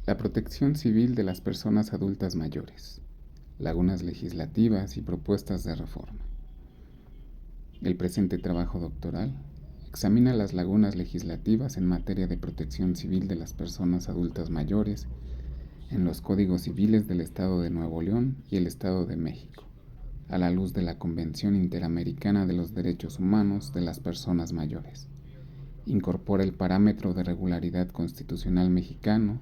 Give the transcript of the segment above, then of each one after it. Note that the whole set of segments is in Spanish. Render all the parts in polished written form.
La protección civil de las personas adultas mayores, lagunas legislativas y propuestas de reforma. El presente trabajo doctoral examina las lagunas legislativas en materia de protección civil de las personas adultas mayores en los códigos civiles del Estado de Nuevo León y el Estado de México, a la luz de la Convención Interamericana de los Derechos Humanos de las Personas Mayores. Incorpora el parámetro de regularidad constitucional mexicano,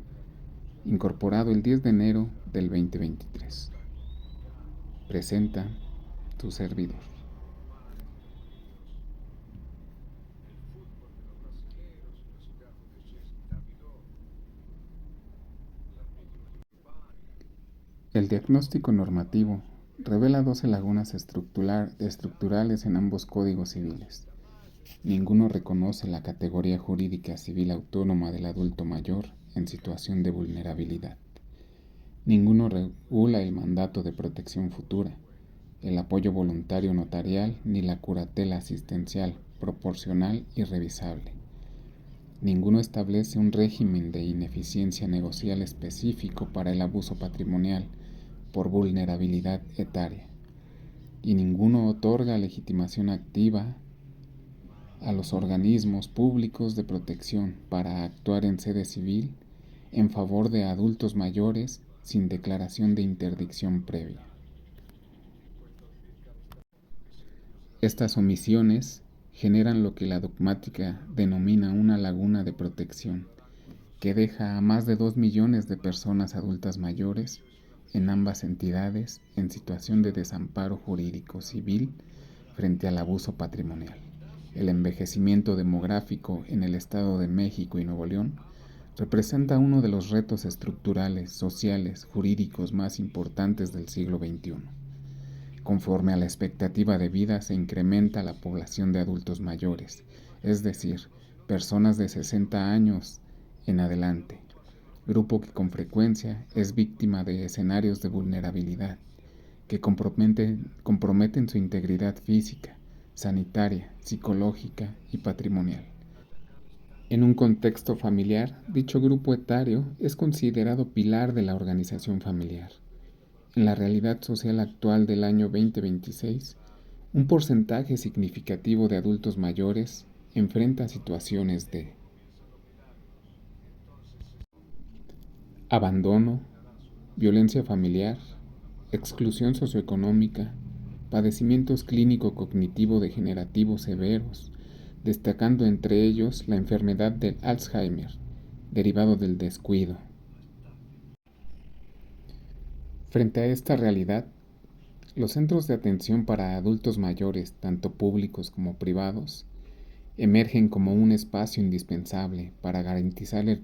incorporado el 10 de enero del 2023. Presenta tu servidor. El diagnóstico normativo revela 12 lagunas estructurales en ambos códigos civiles. Ninguno reconoce la categoría jurídica civil autónoma del adulto mayor en situación de vulnerabilidad. Ninguno regula el mandato de protección futura, el apoyo voluntario notarial ni la curatela asistencial proporcional y revisable. Ninguno establece un régimen de ineficiencia negocial específico para el abuso patrimonial por vulnerabilidad etaria. Y ninguno otorga legitimación activa a los organismos públicos de protección para actuar en sede civil en favor de adultos mayores sin declaración de interdicción previa. Estas omisiones generan lo que la dogmática denomina una laguna de protección, que deja a más de 2 millones de personas adultas mayores en ambas entidades en situación de desamparo jurídico civil frente al abuso patrimonial. El envejecimiento demográfico en el Estado de México y Nuevo León representa uno de los retos estructurales, sociales, jurídicos más importantes del siglo XXI. Conforme a la expectativa de vida se incrementa la población de adultos mayores, es decir, personas de 60 años en adelante, grupo que con frecuencia es víctima de escenarios de vulnerabilidad que comprometen su integridad física, sanitaria, psicológica y patrimonial. En un contexto familiar, dicho grupo etario es considerado pilar de la organización familiar. En la realidad social actual del año 2026, un porcentaje significativo de adultos mayores enfrenta situaciones de abandono, violencia familiar, exclusión socioeconómica, padecimientos clínico-cognitivo-degenerativos severos, destacando entre ellos la enfermedad del Alzheimer, derivado del descuido. Frente a esta realidad, los centros de atención para adultos mayores, tanto públicos como privados, emergen como un espacio indispensable para garantizar el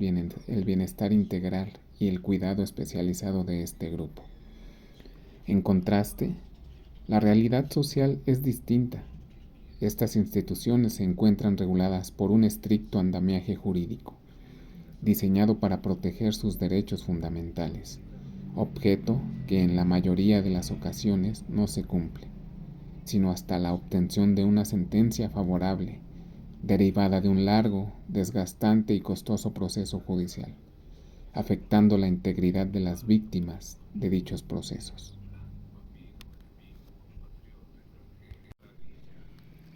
bienestar integral y el cuidado especializado de este grupo. En contraste, la realidad social es distinta. Estas instituciones se encuentran reguladas por un estricto andamiaje jurídico, diseñado para proteger sus derechos fundamentales, objeto que en la mayoría de las ocasiones no se cumple, sino hasta la obtención de una sentencia favorable, derivada de un largo, desgastante y costoso proceso judicial, afectando la integridad de las víctimas de dichos procesos.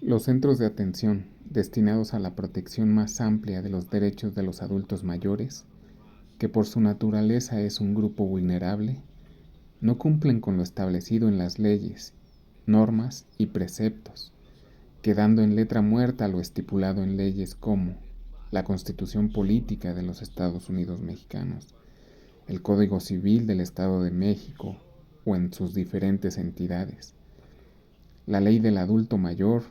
Los centros de atención destinados a la protección más amplia de los derechos de los adultos mayores, que por su naturaleza es un grupo vulnerable, no cumplen con lo establecido en las leyes, normas y preceptos, quedando en letra muerta lo estipulado en leyes como la Constitución Política de los Estados Unidos Mexicanos, el Código Civil del Estado de México o en sus diferentes entidades, la Ley del Adulto Mayor,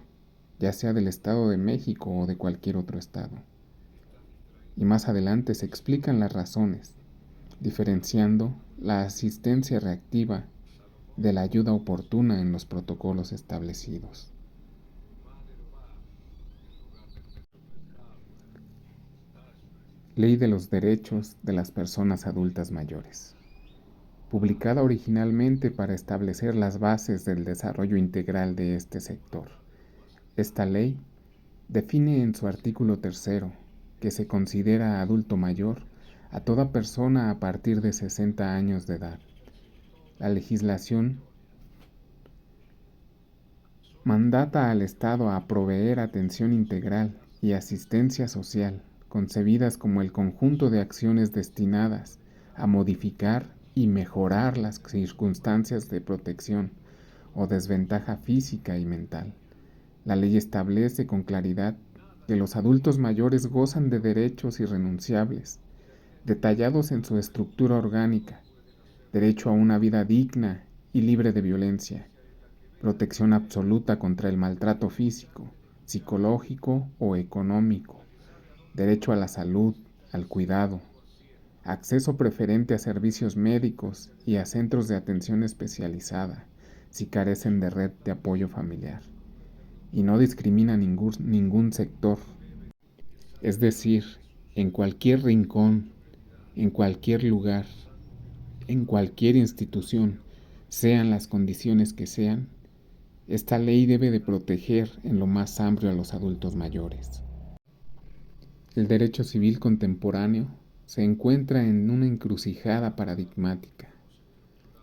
ya sea del Estado de México o de cualquier otro estado. Y más adelante se explican las razones, diferenciando la asistencia reactiva de la ayuda oportuna en los protocolos establecidos. Ley de los Derechos de las Personas Adultas Mayores. Publicada originalmente para establecer las bases del desarrollo integral de este sector. Esta ley define en su artículo 3 que se considera adulto mayor a toda persona a partir de 60 años de edad. La legislación mandata al Estado a proveer atención integral y asistencia social, concebidas como el conjunto de acciones destinadas a modificar y mejorar las circunstancias de protección o desventaja física y mental. La ley establece con claridad que los adultos mayores gozan de derechos irrenunciables, detallados en su estructura orgánica: derecho a una vida digna y libre de violencia, protección absoluta contra el maltrato físico, psicológico o económico, derecho a la salud, al cuidado, acceso preferente a servicios médicos y a centros de atención especializada si carecen de red de apoyo familiar, y no discrimina ningún sector. Es decir, en cualquier rincón, en cualquier lugar, en cualquier institución, sean las condiciones que sean, esta ley debe de proteger en lo más amplio a los adultos mayores. El derecho civil contemporáneo se encuentra en una encrucijada paradigmática.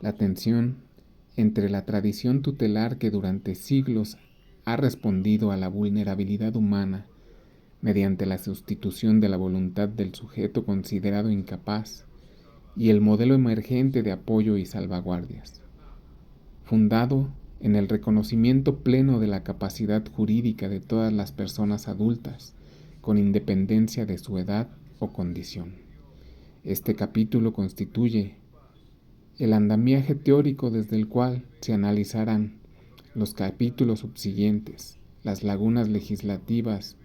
La tensión entre la tradición tutelar que durante siglos ha respondido a la vulnerabilidad humana mediante la sustitución de la voluntad del sujeto considerado incapaz y el modelo emergente de apoyo y salvaguardias, fundado en el reconocimiento pleno de la capacidad jurídica de todas las personas adultas, con independencia de su edad o condición. Este capítulo constituye el andamiaje teórico desde el cual se analizarán los capítulos subsiguientes, las lagunas legislativas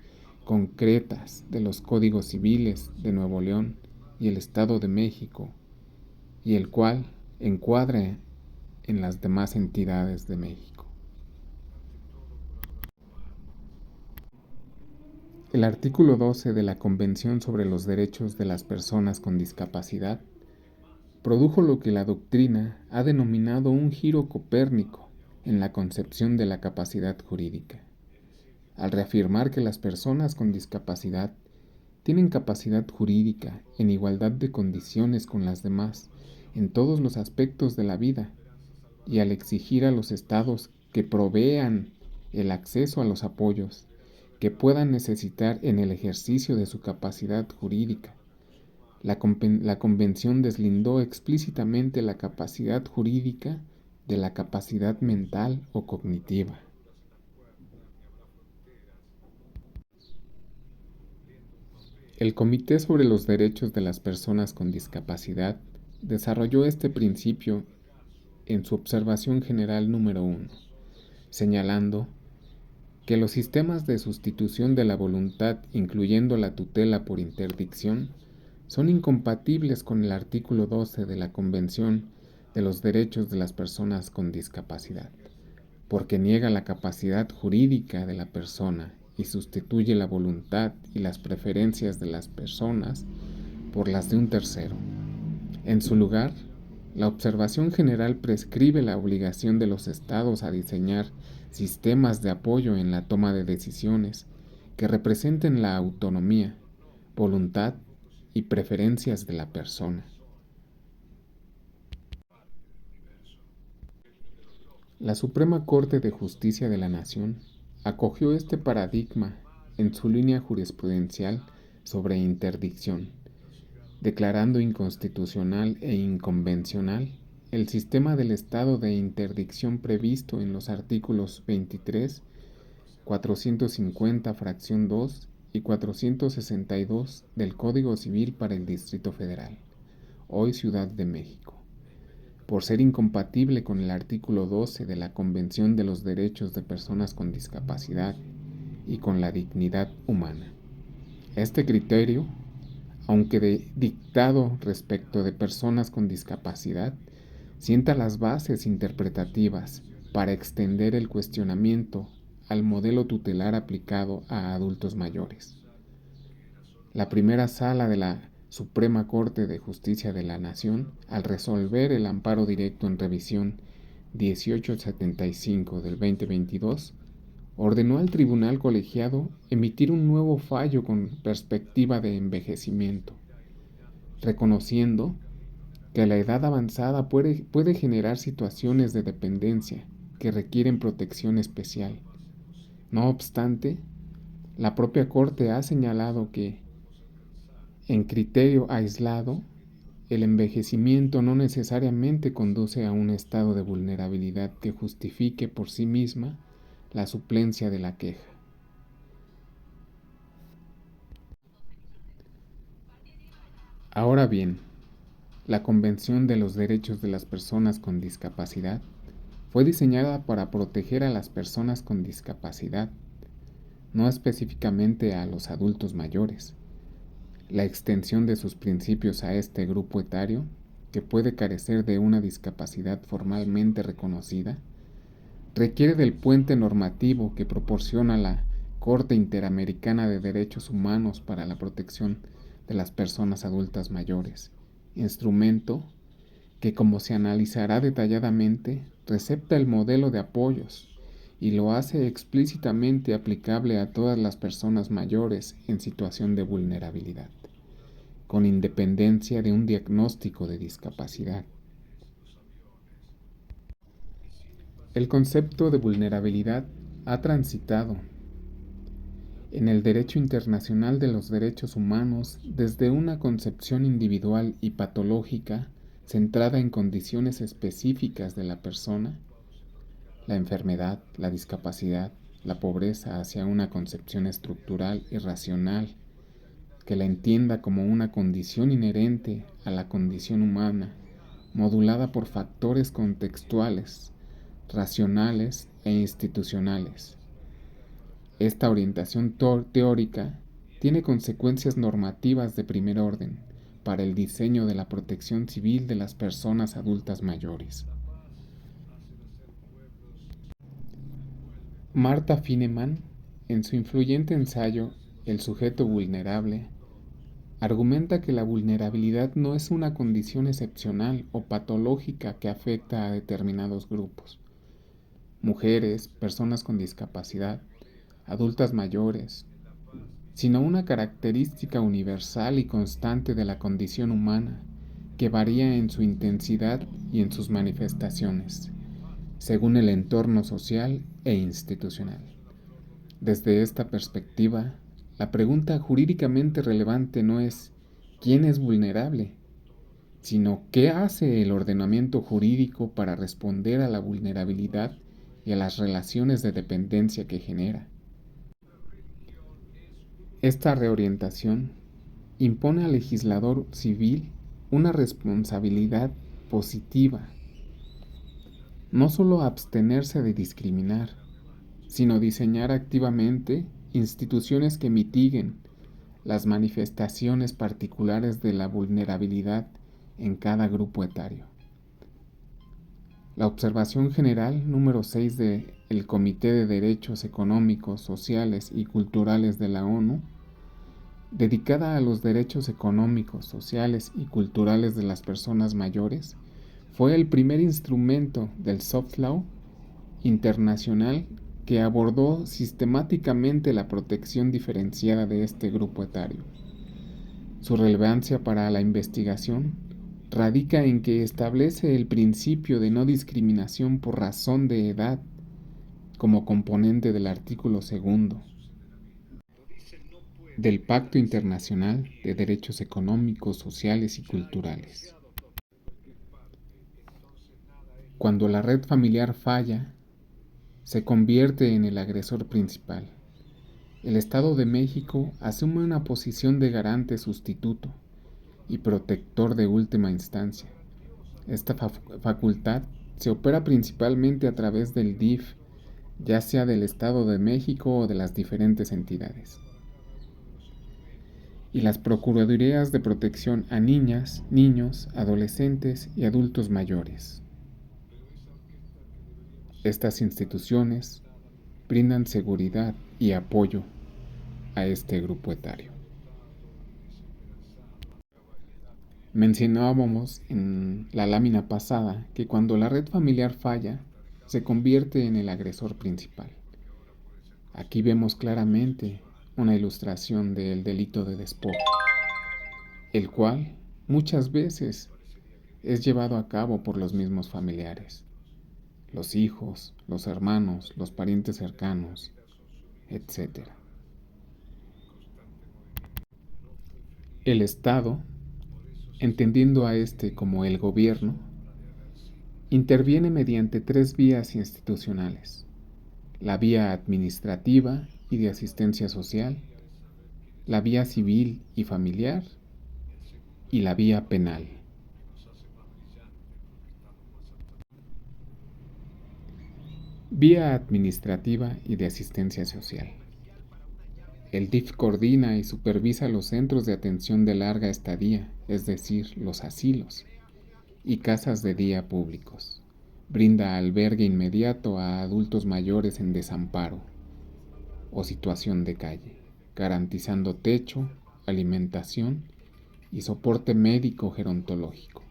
concretas de los códigos civiles de Nuevo León y el Estado de México, y el cual encuadra en las demás entidades de México. El artículo 12 de la Convención sobre los Derechos de las Personas con Discapacidad produjo lo que la doctrina ha denominado un giro copérnico en la concepción de la capacidad jurídica, al reafirmar que las personas con discapacidad tienen capacidad jurídica en igualdad de condiciones con las demás en todos los aspectos de la vida, y al exigir a los estados que provean el acceso a los apoyos que puedan necesitar en el ejercicio de su capacidad jurídica. La Convención deslindó explícitamente la capacidad jurídica de la capacidad mental o cognitiva. El Comité sobre los Derechos de las Personas con Discapacidad desarrolló este principio en su observación general número 1, señalando que los sistemas de sustitución de la voluntad, incluyendo la tutela por interdicción, son incompatibles con el artículo 12 de la Convención de los Derechos de las Personas con Discapacidad, porque niega la capacidad jurídica de la persona y sustituye la voluntad y las preferencias de las personas por las de un tercero. En su lugar, la observación general prescribe la obligación de los estados a diseñar sistemas de apoyo en la toma de decisiones que representen la autonomía, voluntad y preferencias de la persona. La Suprema Corte de Justicia de la Nación acogió este paradigma en su línea jurisprudencial sobre interdicción, declarando inconstitucional e inconvencional el sistema del estado de interdicción previsto en los artículos 23, 450 fracción 2 y 462 del Código Civil para el Distrito Federal, hoy Ciudad de México, por ser incompatible con el artículo 12 de la Convención de los Derechos de Personas con Discapacidad y con la dignidad humana. Este criterio, aunque dictado respecto de personas con discapacidad, sienta las bases interpretativas para extender el cuestionamiento al modelo tutelar aplicado a adultos mayores. La primera sala de la Suprema Corte de Justicia de la Nación, al resolver el amparo directo en revisión 1875 del 2022, ordenó al tribunal colegiado emitir un nuevo fallo con perspectiva de envejecimiento, reconociendo que la edad avanzada puede generar situaciones de dependencia que requieren protección especial. No obstante, la propia Corte ha señalado que, en criterio aislado, el envejecimiento no necesariamente conduce a un estado de vulnerabilidad que justifique por sí misma la suplencia de la queja. Ahora bien, la Convención de los Derechos de las Personas con Discapacidad fue diseñada para proteger a las personas con discapacidad, no específicamente a los adultos mayores. La extensión de sus principios a este grupo etario, que puede carecer de una discapacidad formalmente reconocida, requiere del puente normativo que proporciona la Corte Interamericana de Derechos Humanos para la Protección de las Personas Adultas Mayores, instrumento que, como se analizará detalladamente, recepta el modelo de apoyos y lo hace explícitamente aplicable a todas las personas mayores en situación de vulnerabilidad, con independencia de un diagnóstico de discapacidad. El concepto de vulnerabilidad ha transitado en el derecho internacional de los derechos humanos desde una concepción individual y patológica centrada en condiciones específicas de la persona, la enfermedad, la discapacidad, la pobreza, hacia una concepción estructural y racional que la entienda como una condición inherente a la condición humana, modulada por factores contextuales, racionales e institucionales. Esta orientación teórica tiene consecuencias normativas de primer orden para el diseño de la protección civil de las personas adultas mayores. Marta Fineman, en su influyente ensayo El sujeto vulnerable, argumenta que la vulnerabilidad no es una condición excepcional o patológica que afecta a determinados grupos. Mujeres, personas con discapacidad, adultas mayores, sino una característica universal y constante de la condición humana que varía en su intensidad y en sus manifestaciones, según el entorno social e institucional. Desde esta perspectiva, la pregunta jurídicamente relevante no es ¿quién es vulnerable?, sino ¿qué hace el ordenamiento jurídico para responder a la vulnerabilidad y a las relaciones de dependencia que genera? Esta reorientación impone al legislador civil una responsabilidad positiva, no solo abstenerse de discriminar, sino diseñar activamente instituciones que mitiguen las manifestaciones particulares de la vulnerabilidad en cada grupo etario. La observación general número 6 del Comité de Derechos Económicos, Sociales y Culturales de la ONU, dedicada a los derechos económicos, sociales y culturales de las personas mayores, fue el primer instrumento del soft law internacional que abordó sistemáticamente la protección diferenciada de este grupo etario. Su relevancia para la investigación radica en que establece el principio de no discriminación por razón de edad como componente del artículo 2 del Pacto Internacional de Derechos Económicos, Sociales y Culturales. Cuando la red familiar falla, se convierte en el agresor principal. El Estado de México asume una posición de garante sustituto y protector de última instancia. Esta facultad se opera principalmente a través del DIF, ya sea del Estado de México o de las diferentes entidades. Y las Procuradurías de Protección a Niñas, Niños, Adolescentes y Adultos Mayores. Estas instituciones brindan seguridad y apoyo a este grupo etario. Mencionábamos en la lámina pasada que cuando la red familiar falla, se convierte en el agresor principal. Aquí vemos claramente una ilustración del delito de despojo, el cual muchas veces es llevado a cabo por los mismos familiares, los hijos, los hermanos, los parientes cercanos, etc. El Estado, entendiendo a este como el gobierno, interviene mediante tres vías institucionales: la vía administrativa y de asistencia social, la vía civil y familiar y la vía penal. Vía administrativa y de asistencia social. El DIF coordina y supervisa los centros de atención de larga estadía, es decir, los asilos, y casas de día públicos. Brinda albergue inmediato a adultos mayores en desamparo o situación de calle, garantizando techo, alimentación y soporte médico gerontológico.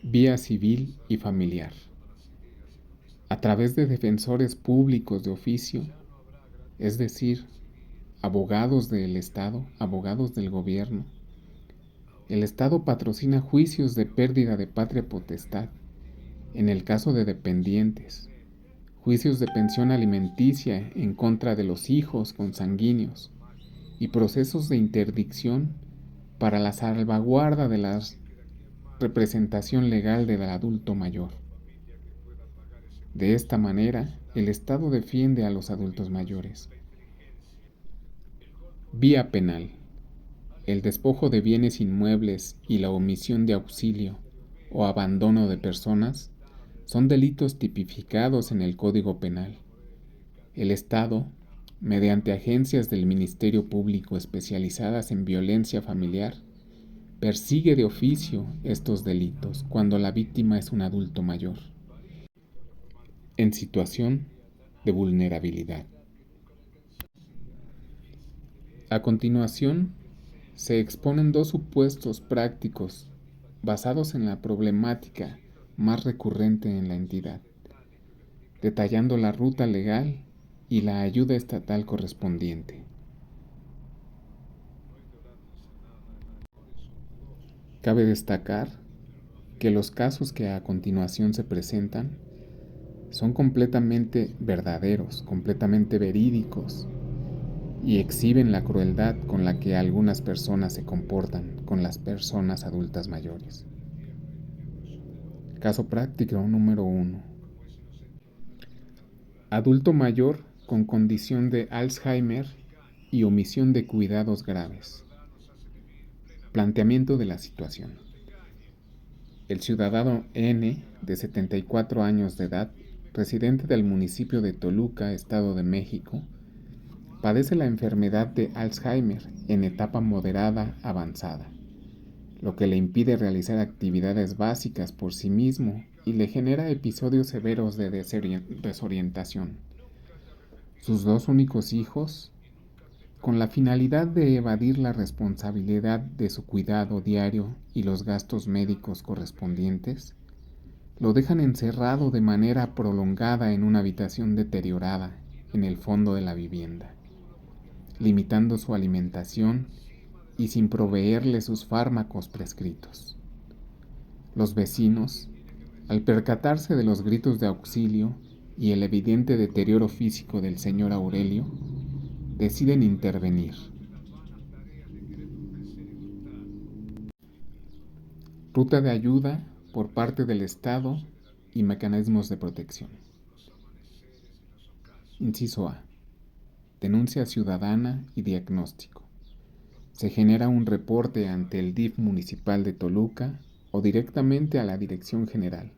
Vía civil y familiar. A través de defensores públicos de oficio, es decir, abogados del Estado, abogados del gobierno, el Estado patrocina juicios de pérdida de patria potestad, en el caso de dependientes, juicios de pensión alimenticia en contra de los hijos consanguíneos y procesos de interdicción para la salvaguarda de la representación legal del adulto mayor. De esta manera, el Estado defiende a los adultos mayores. Vía penal. El despojo de bienes inmuebles y la omisión de auxilio o abandono de personas son delitos tipificados en el Código Penal. El Estado, mediante agencias del Ministerio Público especializadas en violencia familiar, persigue de oficio estos delitos cuando la víctima es un adulto mayor, en situación de vulnerabilidad. A continuación, se exponen dos supuestos prácticos basados en la problemática más recurrente en la entidad, detallando la ruta legal y la ayuda estatal correspondiente. Cabe destacar que los casos que a continuación se presentan son completamente verdaderos, completamente verídicos, y exhiben la crueldad con la que algunas personas se comportan con las personas adultas mayores. Caso práctico número 1. Adulto mayor con condición de Alzheimer y omisión de cuidados graves. Planteamiento de la situación. El ciudadano N, de 74 años de edad, residente del municipio de Toluca, Estado de México, padece la enfermedad de Alzheimer en etapa moderada avanzada, lo que le impide realizar actividades básicas por sí mismo y le genera episodios severos de desorientación. Sus dos únicos hijos, con la finalidad de evadir la responsabilidad de su cuidado diario y los gastos médicos correspondientes, lo dejan encerrado de manera prolongada en una habitación deteriorada en el fondo de la vivienda, limitando su alimentación y sin proveerle sus fármacos prescritos. Los vecinos, al percatarse de los gritos de auxilio y el evidente deterioro físico del señor Aurelio, deciden intervenir. Ruta de ayuda por parte del Estado y mecanismos de protección. Inciso A. Denuncia ciudadana y diagnóstico. Se genera un reporte ante el DIF municipal de Toluca o directamente a la Dirección General.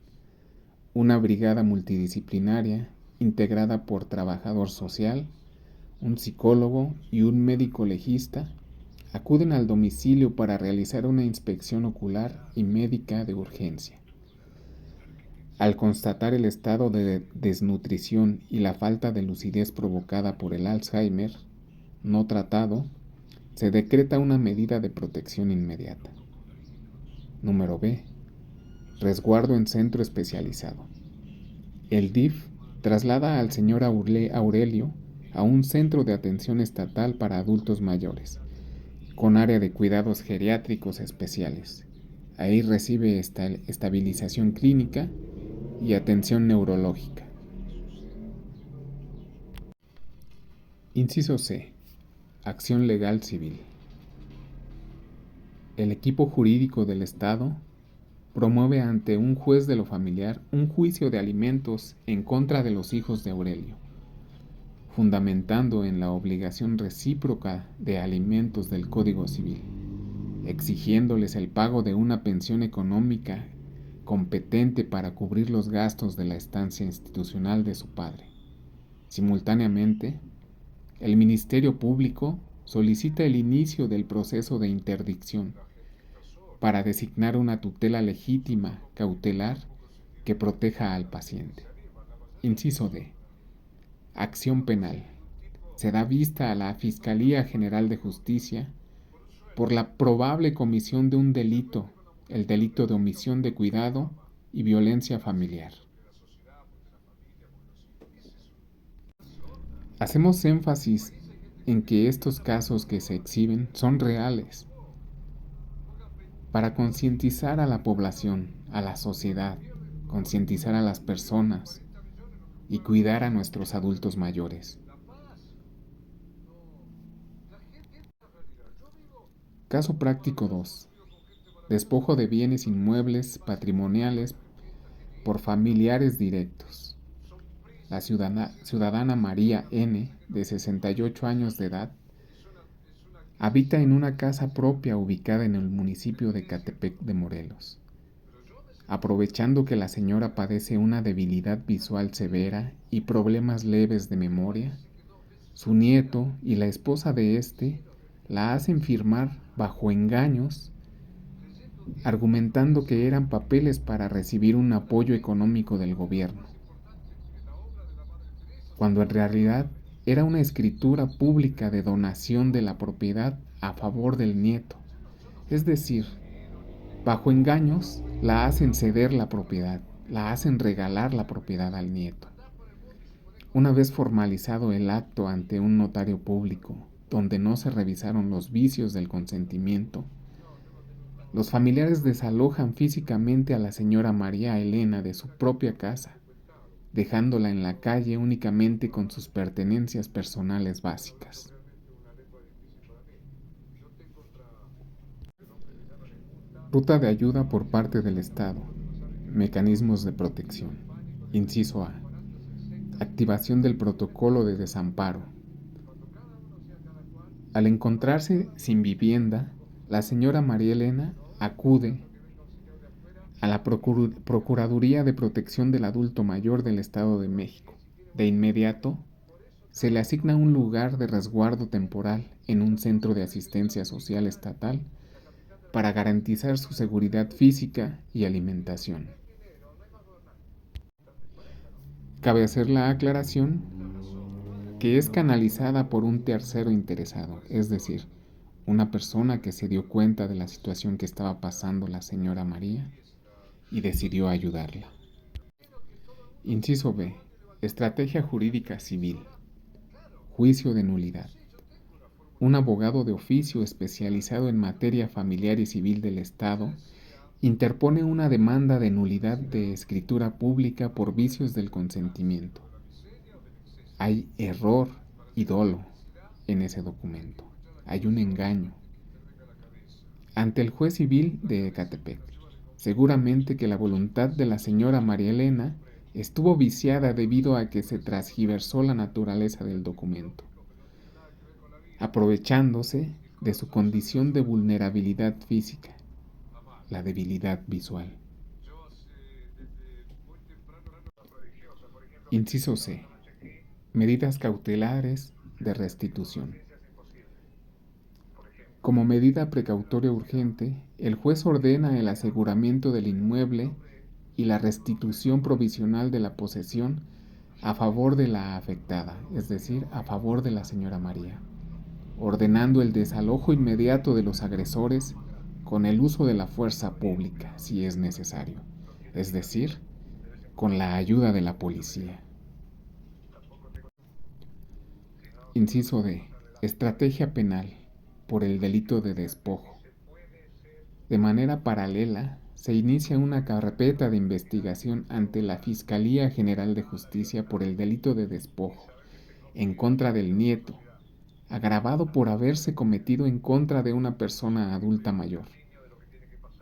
Una brigada multidisciplinaria integrada por trabajador social, un psicólogo y un médico legista acuden al domicilio para realizar una inspección ocular y médica de urgencia. Al constatar el estado de desnutrición y la falta de lucidez provocada por el Alzheimer no tratado, se decreta una medida de protección inmediata. Número B. Resguardo en centro especializado. El DIF traslada al señor Aurelio a un centro de atención estatal para adultos mayores, con área de cuidados geriátricos especiales. Ahí recibe estabilización clínica y atención neurológica. Inciso C. Acción legal civil. El equipo jurídico del Estado promueve ante un juez de lo familiar un juicio de alimentos en contra de los hijos de Aurelio, fundamentando en la obligación recíproca de alimentos del Código Civil, exigiéndoles el pago de una pensión económica competente para cubrir los gastos de la estancia institucional de su padre. Simultáneamente, el Ministerio Público solicita el inicio del proceso de interdicción para designar una tutela legítima, cautelar, que proteja al paciente. Inciso D. Acción penal. Se da vista a la Fiscalía General de Justicia por la probable comisión de un delito, el delito de omisión de cuidado y violencia familiar. Hacemos énfasis en que estos casos que se exhiben son reales, para concientizar a la población, a la sociedad, concientizar a las personas y cuidar a nuestros adultos mayores. Caso práctico 2. Despojo de bienes inmuebles patrimoniales por familiares directos. La ciudadana María N., de 68 años de edad, habita en una casa propia ubicada en el municipio de Ecatepec de Morelos. Aprovechando que la señora padece una debilidad visual severa y problemas leves de memoria, su nieto y la esposa de éste la hacen firmar bajo engaños, argumentando que eran papeles para recibir un apoyo económico del gobierno, cuando en realidad era una escritura pública de donación de la propiedad a favor del nieto. Es decir, bajo engaños la hacen ceder la propiedad, la hacen regalar la propiedad al nieto. Una vez formalizado el acto ante un notario público, donde no se revisaron los vicios del consentimiento, los familiares desalojan físicamente a la señora María Elena de su propia casa, dejándola en la calle únicamente con sus pertenencias personales básicas. Ruta de ayuda por parte del Estado. Mecanismos de protección. Inciso A. Activación del protocolo de desamparo. Al encontrarse sin vivienda, la señora María Elena acude a la Procuraduría de Protección del Adulto Mayor del Estado de México. De inmediato, se le asigna un lugar de resguardo temporal en un centro de asistencia social estatal para garantizar su seguridad física y alimentación. Cabe hacer la aclaración que es canalizada por un tercero interesado, es decir, una persona que se dio cuenta de la situación que estaba pasando la señora María y decidió ayudarla. Inciso B. Estrategia jurídica civil. Juicio de nulidad. Un abogado de oficio especializado en materia familiar y civil del Estado interpone una demanda de nulidad de escritura pública por vicios del consentimiento. Hay error y dolo en ese documento. Hay un engaño. Ante el juez civil de Ecatepec, seguramente que la voluntad de la señora María Elena estuvo viciada debido a que se transgiversó la naturaleza del documento, aprovechándose de su condición de vulnerabilidad física, la debilidad visual. Inciso C. Medidas cautelares de restitución. Como medida precautoria urgente, el juez ordena el aseguramiento del inmueble y la restitución provisional de la posesión a favor de la afectada, es decir, a favor de la señora María, ordenando el desalojo inmediato de los agresores con el uso de la fuerza pública, si es necesario, es decir, con la ayuda de la policía. Inciso D. Estrategia penal por el delito de despojo. De manera paralela, se inicia una carpeta de investigación ante la Fiscalía General de Justicia por el delito de despojo en contra del nieto, agravado por haberse cometido en contra de una persona adulta mayor,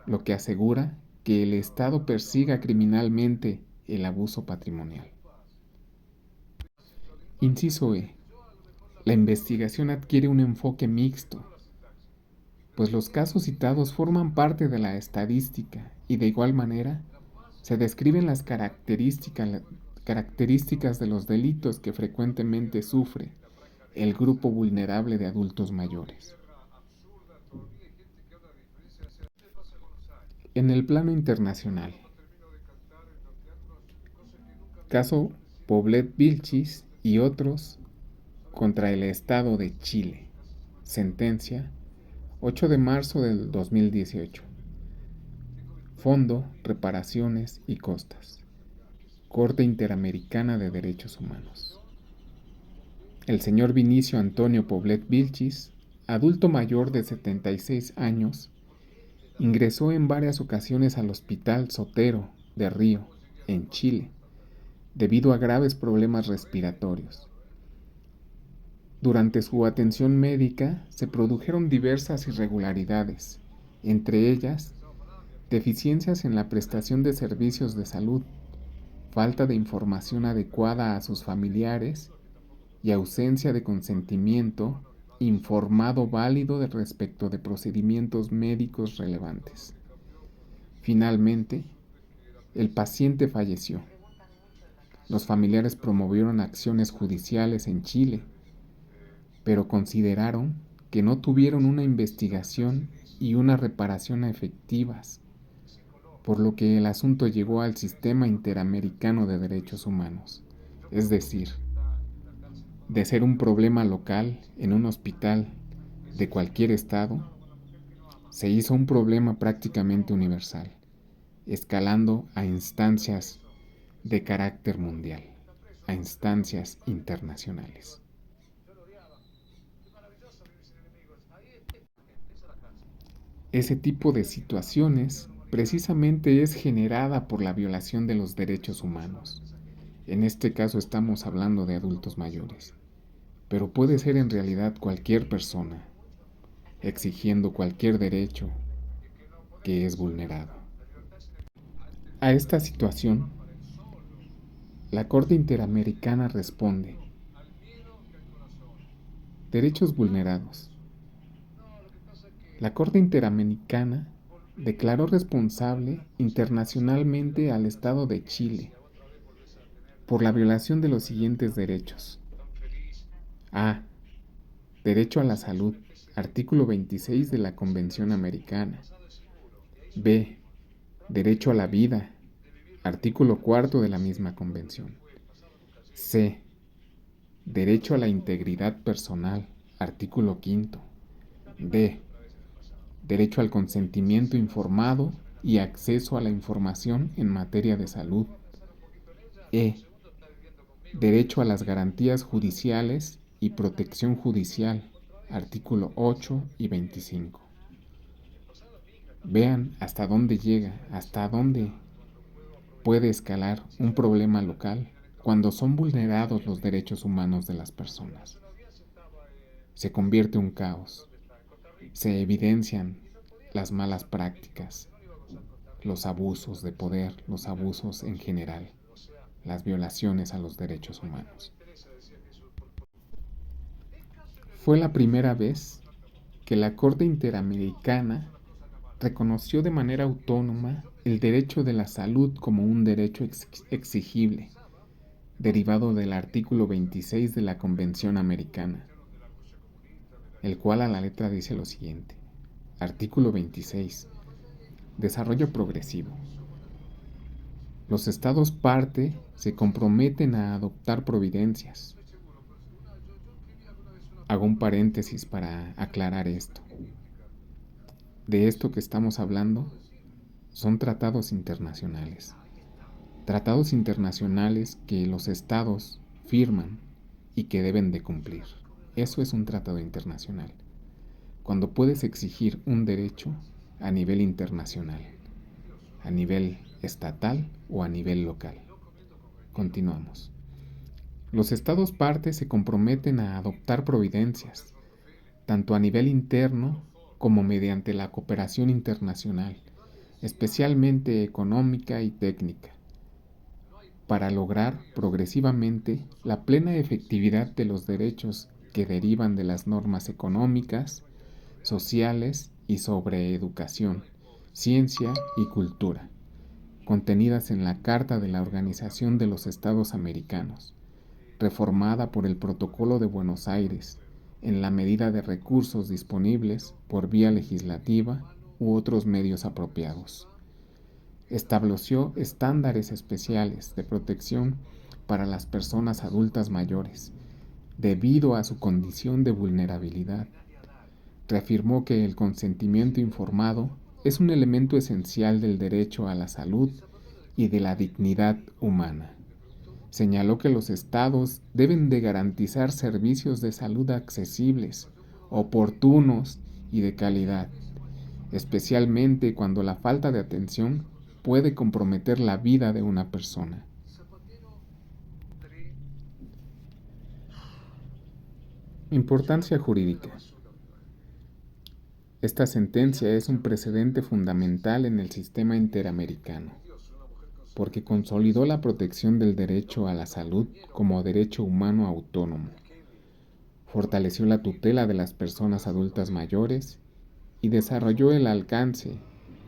lo que asegura que el Estado persiga criminalmente el abuso patrimonial. Inciso E. La investigación adquiere un enfoque mixto, pues los casos citados forman parte de la estadística y de igual manera se describen las características de los delitos que frecuentemente sufre el grupo vulnerable de adultos mayores. En el plano internacional, caso Poblet Vilchis y otros contra el Estado de Chile. Sentencia 8 de marzo del 2018. Fondo, reparaciones y costas. Corte Interamericana de Derechos Humanos. El señor Vinicio Antonio Poblet Vilchis, adulto mayor de 76 años, ingresó en varias ocasiones al Hospital Sotero de Río, en Chile, debido a graves problemas respiratorios. Durante su atención médica se produjeron diversas irregularidades, entre ellas deficiencias en la prestación de servicios de salud, falta de información adecuada a sus familiares y ausencia de consentimiento informado válido respecto de procedimientos médicos relevantes. Finalmente, el paciente falleció. Los familiares promovieron acciones judiciales en Chile, pero consideraron que no tuvieron una investigación y una reparación efectivas, por lo que el asunto llegó al Sistema Interamericano de Derechos Humanos, es decir, de ser un problema local en un hospital de cualquier estado, se hizo un problema prácticamente universal, escalando a instancias de carácter mundial, a instancias internacionales. Ese tipo de situaciones precisamente es generada por la violación de los derechos humanos. En este caso estamos hablando de adultos mayores, pero puede ser en realidad cualquier persona, exigiendo cualquier derecho que es vulnerado. A esta situación, la Corte Interamericana responde: derechos vulnerados. La Corte Interamericana declaró responsable internacionalmente al Estado de Chile por la violación de los siguientes derechos. A. Derecho a la salud, artículo 26 de la Convención Americana. B. Derecho a la vida, artículo 4 de la misma Convención. C. Derecho a la integridad personal, artículo 5. D. Derecho al consentimiento informado y acceso a la información en materia de salud. E. Derecho a las garantías judiciales y protección judicial, artículo 8 y 25. Vean hasta dónde llega, hasta dónde puede escalar un problema local cuando son vulnerados los derechos humanos de las personas. Se convierte en un caos. Se evidencian las malas prácticas, los abusos de poder, los abusos en general, las violaciones a los derechos humanos. Fue la primera vez que la Corte Interamericana reconoció de manera autónoma el derecho de la salud como un derecho exigible, derivado del artículo 26 de la Convención Americana, el cual a la letra dice lo siguiente. Artículo 26. Desarrollo progresivo. Los estados parte se comprometen a adoptar providencias. Hago un paréntesis para aclarar esto. De esto que estamos hablando son tratados internacionales. Tratados internacionales que los estados firman y que deben de cumplir. Eso es un tratado internacional. Cuando puedes exigir un derecho a nivel internacional, a nivel estatal o a nivel local. Continuamos. Los estados partes se comprometen a adoptar providencias, tanto a nivel interno como mediante la cooperación internacional, especialmente económica y técnica, para lograr progresivamente la plena efectividad de los derechos que derivan de las normas económicas, sociales y sobre educación, ciencia y cultura, contenidas en la Carta de la Organización de los Estados Americanos, reformada por el Protocolo de Buenos Aires, en la medida de recursos disponibles por vía legislativa u otros medios apropiados. Estableció estándares especiales de protección para las personas adultas mayores, debido a su condición de vulnerabilidad. Reafirmó que el consentimiento informado es un elemento esencial del derecho a la salud y de la dignidad humana. Señaló que los estados deben de garantizar servicios de salud accesibles, oportunos y de calidad, especialmente cuando la falta de atención puede comprometer la vida de una persona. Importancia jurídica. Esta sentencia es un precedente fundamental en el sistema interamericano, porque consolidó la protección del derecho a la salud como derecho humano autónomo, fortaleció la tutela de las personas adultas mayores y desarrolló el alcance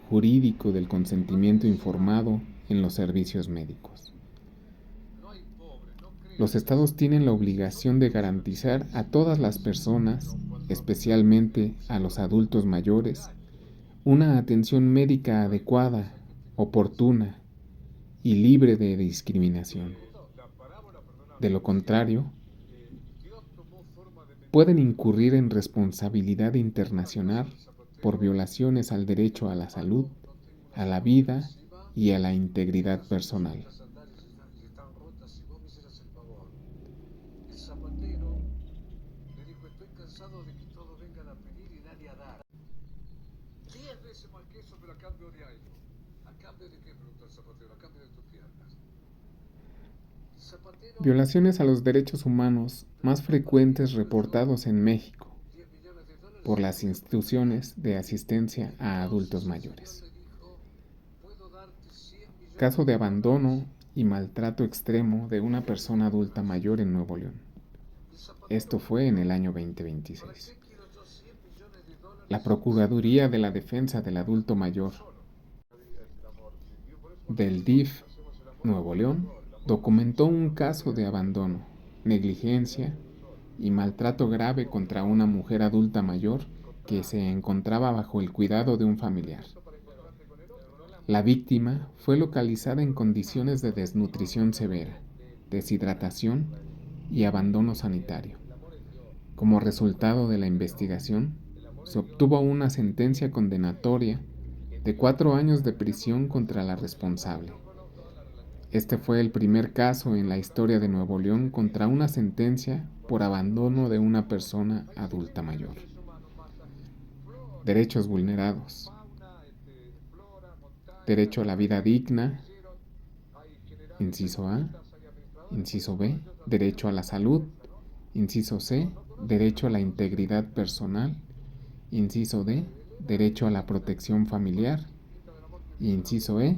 jurídico del consentimiento informado en los servicios médicos. Los estados tienen la obligación de garantizar a todas las personas, especialmente a los adultos mayores, una atención médica adecuada, oportuna y libre de discriminación. De lo contrario, pueden incurrir en responsabilidad internacional por violaciones al derecho a la salud, a la vida y a la integridad personal. Violaciones a los derechos humanos más frecuentes reportados en México por las instituciones de asistencia a adultos mayores. Caso de abandono y maltrato extremo de una persona adulta mayor en Nuevo León. Esto fue en el año 2026. La Procuraduría de la Defensa del Adulto Mayor del DIF Nuevo León documentó un caso de abandono, negligencia y maltrato grave contra una mujer adulta mayor que se encontraba bajo el cuidado de un familiar. La víctima fue localizada en condiciones de desnutrición severa, deshidratación y abandono sanitario. Como resultado de la investigación, se obtuvo una sentencia condenatoria de 4 años de prisión contra la responsable. Este fue el primer caso en la historia de Nuevo León contra una sentencia por abandono de una persona adulta mayor. Derechos vulnerados. Derecho a la vida digna, inciso A. Inciso B. Derecho a la salud. Inciso C. Derecho a la integridad personal. Inciso D. Derecho a la protección familiar. Inciso E.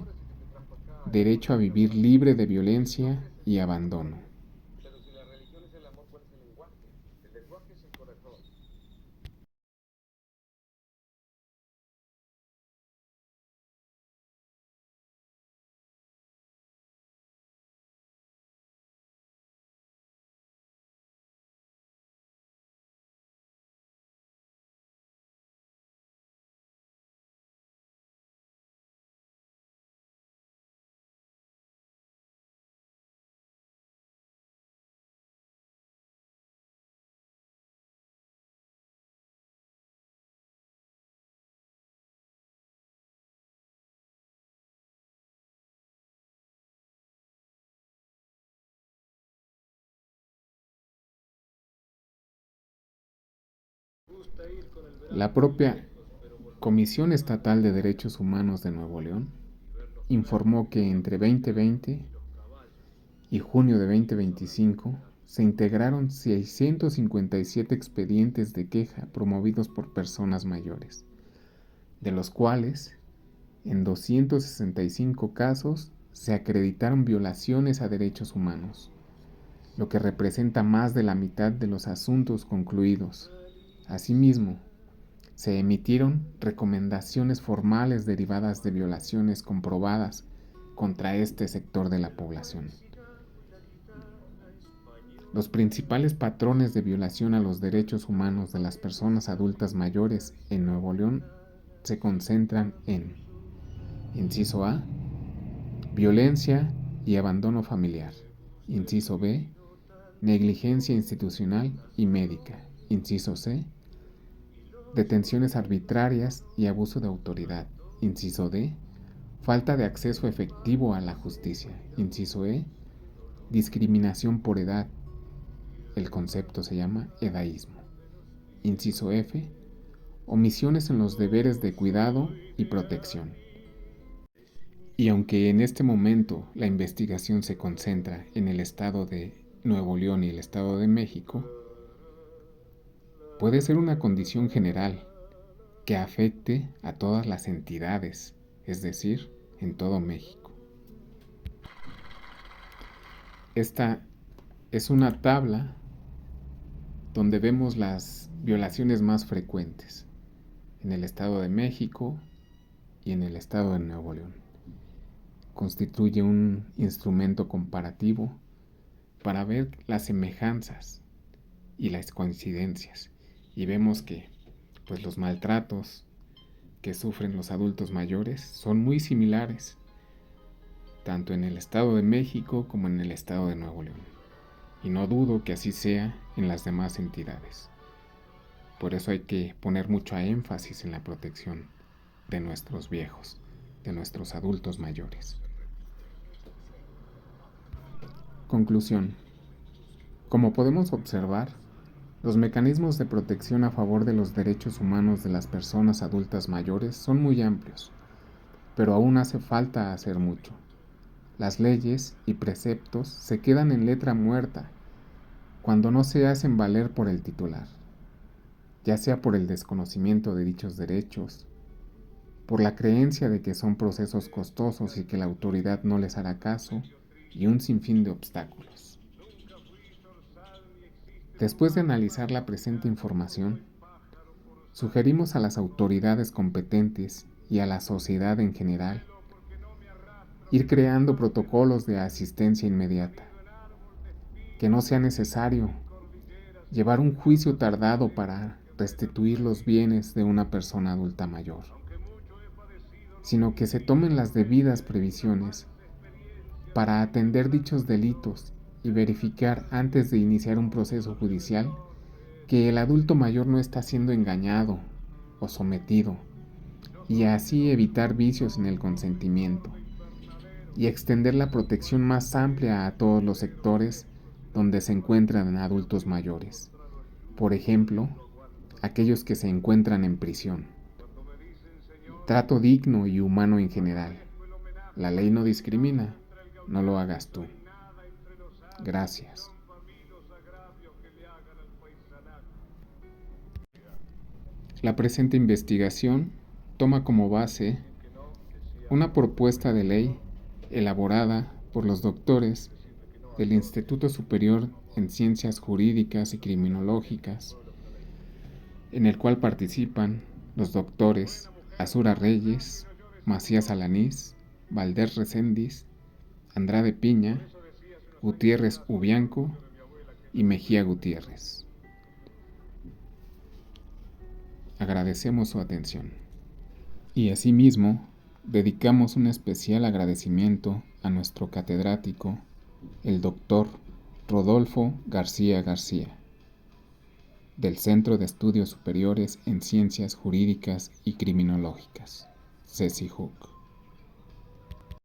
Derecho a vivir libre de violencia y abandono. La propia Comisión Estatal de Derechos Humanos de Nuevo León informó que entre 2020 y junio de 2025 se integraron 657 expedientes de queja promovidos por personas mayores, de los cuales en 265 casos se acreditaron violaciones a derechos humanos, lo que representa más de la mitad de los asuntos concluidos. Asimismo, se emitieron recomendaciones formales derivadas de violaciones comprobadas contra este sector de la población. Los principales patrones de violación a los derechos humanos de las personas adultas mayores en Nuevo León se concentran en: inciso A, violencia y abandono familiar; inciso B, negligencia institucional y médica; inciso C, detenciones arbitrarias y abuso de autoridad; inciso D, falta de acceso efectivo a la justicia; inciso E, discriminación por edad. El concepto se llama edaísmo. Inciso F, omisiones en los deberes de cuidado y protección. Y aunque en este momento la investigación se concentra en el estado de Nuevo León y el estado de México, puede ser una condición general que afecte a todas las entidades, es decir, en todo México. Esta es una tabla donde vemos las violaciones más frecuentes en el estado de México y en el estado de Nuevo León. Constituye un instrumento comparativo para ver las semejanzas y las coincidencias, y vemos que los maltratos que sufren los adultos mayores son muy similares, tanto en el estado de México como en el estado de Nuevo León, y no dudo que así sea en las demás entidades. Por eso hay que poner mucho énfasis en la protección de nuestros viejos, de nuestros adultos mayores. Conclusión. Como podemos observar, los mecanismos de protección a favor de los derechos humanos de las personas adultas mayores son muy amplios, pero aún hace falta hacer mucho. Las leyes y preceptos se quedan en letra muerta cuando no se hacen valer por el titular, ya sea por el desconocimiento de dichos derechos, por la creencia de que son procesos costosos y que la autoridad no les hará caso, y un sinfín de obstáculos. Después de analizar la presente información, sugerimos a las autoridades competentes y a la sociedad en general ir creando protocolos de asistencia inmediata, que no sea necesario llevar un juicio tardado para restituir los bienes de una persona adulta mayor, sino que se tomen las debidas previsiones para atender dichos delitos y verificar antes de iniciar un proceso judicial que el adulto mayor no está siendo engañado o sometido, y así evitar vicios en el consentimiento y extender la protección más amplia a todos los sectores donde se encuentran adultos mayores. Por ejemplo, aquellos que se encuentran en prisión. Trato digno y humano en general. La ley no discrimina, no lo hagas tú. Gracias. La presente investigación toma como base una propuesta de ley elaborada por los doctores del Instituto Superior en Ciencias Jurídicas y Criminológicas, en el cual participan los doctores Azura Reyes, Macías Alanís, Valdés Recendis, Andrade Piña, Gutiérrez Ubianco y Mejía Gutiérrez. Agradecemos su atención. Y asimismo, dedicamos un especial agradecimiento a nuestro catedrático, el doctor Rodolfo García García, del Centro de Estudios Superiores en Ciencias Jurídicas y Criminológicas, CECIJUC.